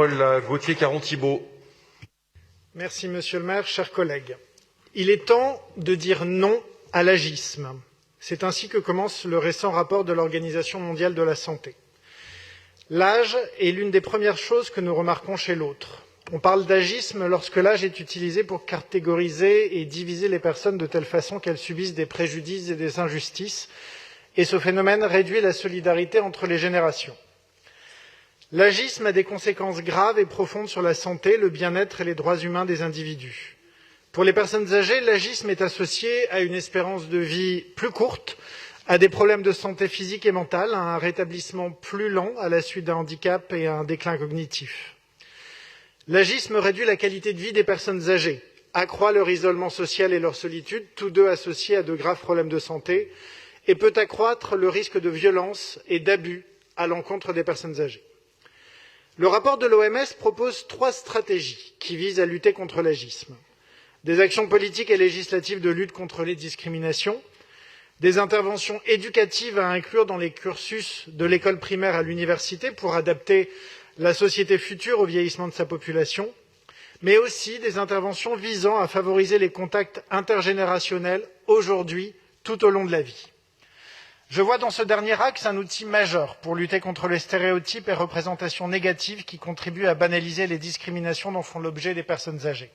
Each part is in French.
parole à Gauthier Caron-Thibault. Merci, Monsieur le maire, chers collègues. Il est temps de dire non à l'agisme. C'est ainsi que commence le récent rapport de l'Organisation mondiale de la santé. L'âge est l'une des premières choses que nous remarquons chez l'autre. On parle d'agisme lorsque l'âge est utilisé pour catégoriser et diviser les personnes de telle façon qu'elles subissent des préjudices et des injustices, et ce phénomène réduit la solidarité entre les générations. L'agisme a des conséquences graves et profondes sur la santé, le bien-être et les droits humains des individus. Pour les personnes âgées, l'agisme est associé à une espérance de vie plus courte, à des problèmes de santé physique et mentale, à un rétablissement plus lent à la suite d'un handicap et à un déclin cognitif. L'agisme réduit la qualité de vie des personnes âgées, accroît leur isolement social et leur solitude, tous deux associés à de graves problèmes de santé, et peut accroître le risque de violence et d'abus à l'encontre des personnes âgées. Le rapport de l'OMS propose 3 stratégies qui visent à lutter contre l'agisme. Des actions politiques et législatives de lutte contre les discriminations, des interventions éducatives à inclure dans les cursus de l'école primaire à l'université pour adapter la société future au vieillissement de sa population, mais aussi des interventions visant à favoriser les contacts intergénérationnels aujourd'hui, tout au long de la vie. Je vois dans ce dernier axe un outil majeur pour lutter contre les stéréotypes et représentations négatives qui contribuent à banaliser les discriminations dont font l'objet les personnes âgées.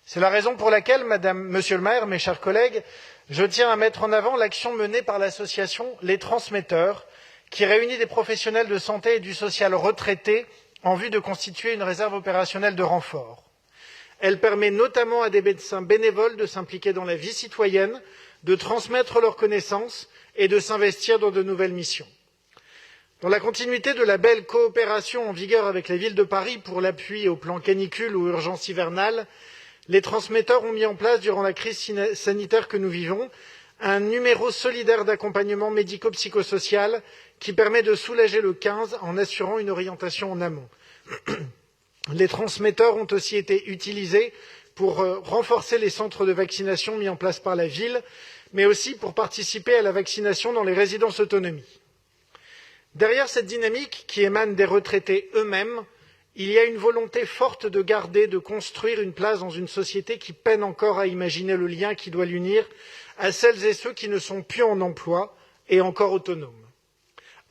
C'est la raison pour laquelle, Monsieur le maire, mes chers collègues, je tiens à mettre en avant l'action menée par l'association Les Transmetteurs, qui réunit des professionnels de santé et du social retraités en vue de constituer une réserve opérationnelle de renfort. Elle permet notamment à des médecins bénévoles de s'impliquer dans la vie citoyenne, de transmettre leurs connaissances et de s'investir dans de nouvelles missions. Dans la continuité de la belle coopération en vigueur avec la ville de Paris pour l'appui au plan canicule ou urgence hivernale, les transmetteurs ont mis en place, durant la crise sanitaire que nous vivons, un numéro solidaire d'accompagnement médico-psychosocial qui permet de soulager le 15 en assurant une orientation en amont. Les transmetteurs ont aussi été utilisés pour renforcer les centres de vaccination mis en place par la ville, mais aussi pour participer à la vaccination dans les résidences autonomie. Derrière cette dynamique qui émane des retraités eux-mêmes, il y a une volonté forte de garder, de construire une place dans une société qui peine encore à imaginer le lien qui doit l'unir à celles et ceux qui ne sont plus en emploi et encore autonomes.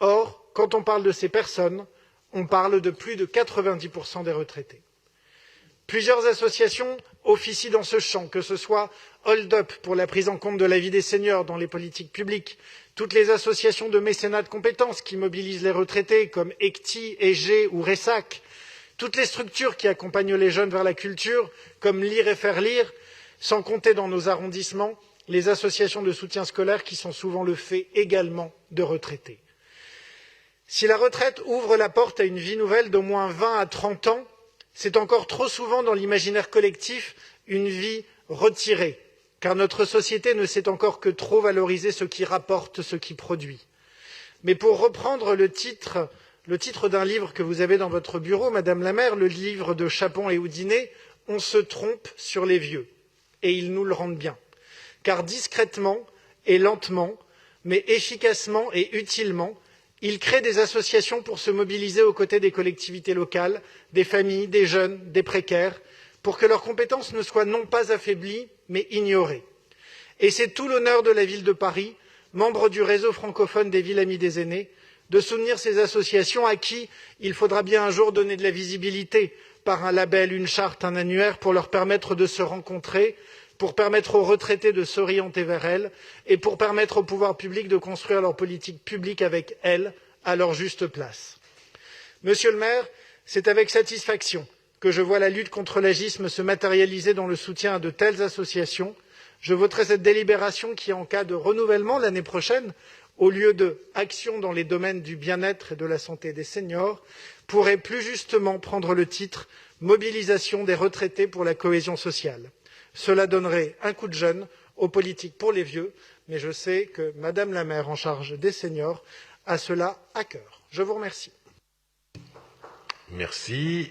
Or, quand on parle de ces personnes, on parle de plus de 90% des retraités. Plusieurs associations officient dans ce champ, que ce soit Hold Up pour la prise en compte de la vie des seniors dans les politiques publiques, toutes les associations de mécénat de compétences qui mobilisent les retraités comme ECTI, EG ou RESAC, toutes les structures qui accompagnent les jeunes vers la culture comme Lire et faire lire, sans compter dans nos arrondissements les associations de soutien scolaire qui sont souvent le fait également de retraités. Si la retraite ouvre la porte à une vie nouvelle d'au moins 20 à 30 ans, c'est encore trop souvent dans l'imaginaire collectif une vie retirée, car notre société ne sait encore que trop valoriser ce qui rapporte, ce qui produit. Mais pour reprendre le titre d'un livre que vous avez dans votre bureau, Madame la maire, le livre de Chapon et Houdinet, on se trompe sur les vieux, et ils nous le rendent bien. Car discrètement et lentement, mais efficacement et utilement, ils créent des associations pour se mobiliser aux côtés des collectivités locales, des familles, des jeunes, des précaires, pour que leurs compétences ne soient non pas affaiblies, mais ignorées. Et c'est tout l'honneur de la ville de Paris, membre du réseau francophone des villes amies des aînés, de soutenir ces associations à qui il faudra bien un jour donner de la visibilité par un label, une charte, un annuaire pour leur permettre de se rencontrer, pour permettre aux retraités de s'orienter vers elles et pour permettre au pouvoir public de construire leur politique publique avec elles à leur juste place. Monsieur le maire, c'est avec satisfaction que je vois la lutte contre l'agisme se matérialiser dans le soutien à de telles associations. Je voterai cette délibération qui, en cas de renouvellement l'année prochaine, au lieu de action dans les domaines du bien-être et de la santé des seniors, pourrait plus justement prendre le titre Mobilisation des retraités pour la cohésion sociale. Cela donnerait un coup de jeune aux politiques pour les vieux, mais je sais que Madame la maire en charge des seniors a cela à cœur. Je vous remercie. Merci.